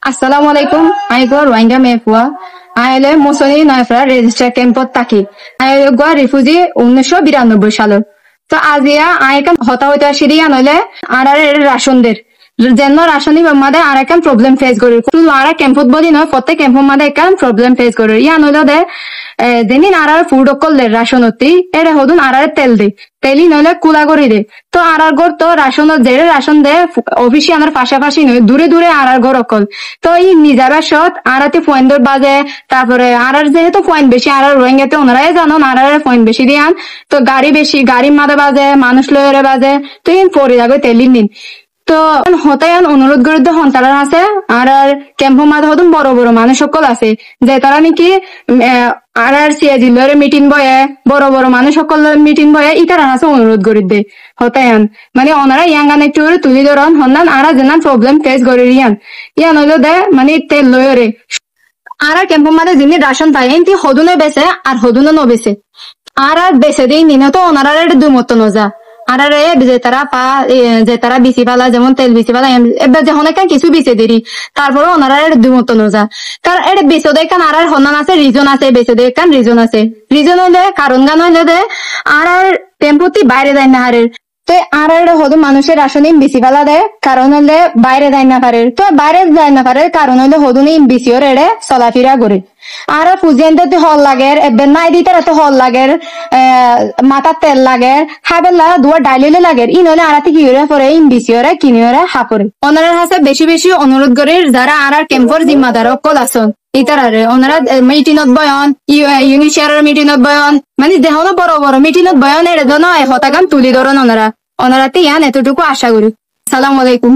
আসসালামু আলাইকুম। আমি গো রোহিঙ্গা মেয়ে আইলে মুসনি নয়ফরা রেজিস্টার ক্যাম্পত থাকি। আইলে গো রিফিউজি 1992 সালে। তো আজিয়া আইকান হতা হইতে সিরিয়া নইলে আর রাশনদের যেন রাশনি মাদে আর একান প্রবলেম ফেস করি শুধু আর ক্যাম্পত বলি নয় প্রত্যেক ক্যাম্প মাদে একান প্রবলেম ফেস করি ইয়া নইলে দে যেদিন আর ফুড করলে রাশনতি এরে হদুন আর তেল দে তেলি নইলে কুলা করি দে তো আর ঘর তো রাশন যে রাশন দে অফিসে আমার পাশাপাশি নয় দূরে দূরে আর ঘর অকল তো এই নিজারা সৎ আরাতে পয়েন্টর বাজে তারপরে আর যেহেতু পয়েন্ট বেশি আর রোহিঙ্গাতে ওনারাই জানো আর পয়েন্ট বেশি দিয়ান তো গাড়ি বেশি গাড়ির মাদে বাজে মানুষ লয়ের বাজে তো ইন পরে যাবে তেলিন দিন তো হতায়ান অনুরোধ করে হন্তারা আছে আর ক্যাম্প মাঝে হতুন বড় বড় মানুষ সকল আছে যে তারা নাকি আর সিয়াজিলের মিটিং বয়ে বড় বড় মানুষ সকল মিটিং বয়ে ইতারা আছে অনুরোধ করে দে হতায়ান মানে ওনারা ইয়াঙ্গান একটু তুলি ধরন হন্নান আর যেন প্রবলেম ফেস করে ইয়ান হইলো দে মানে তেল লয়রে আর ক্যাম্প মাঝে যিনি রাশন পায় এনতি হদুনে বেছে আর হদুনে নবেছে আর বেছে দিই নিনে তো ওনারা দুমত নজা আর যে তারা বিচি পালা যেমন তেল বিচি পালা এবার যখন একটা কিছু বিচে দিরি তারপরে ওনারা দুমত নজা কারণ এটা বেচে দেয় কারণ আর হন্নান আছে রিজন আছে বেচে দেয় কারণ রিজন আছে রিজন হইলে কারণ গান হইলে দে আর টেম্পোতি বাইরে যায় না হারের তো আর হয়তো মানুষের রাশনে বেশি পালা দেয় কারণ হলে বাইরে যায় না পারে তো বাইরে যায় না পারে কারণ হলে হদুনি বেশিও রেড়ে চলাফেরা করে আর পুজিয়ানতে হল লাগে এবার নাই দিতে তো হল লাগে মাথার তেল লাগে খাবেলা দুয়ার ডাইলে লাগে ই নইলে আর কি পরে ইন বেশিওরে কিনিওরে হাপরে ওনারা হাসে বেশি বেশি অনুরোধ করে যারা আর ক্যাম্পর জিম্মাদার অকল আসন ইতারারে ওনারা মিটিনত বয়ন ইউনিশিয়ারের মিটিনত বয়ন মানে দেহনো বড় বড় মিটিনত বয়ন এর জন্য হতাগান তুলি ধরন ওনারা তে ইয়ান এতটুকু আশা করি। সালাম আলাইকুম।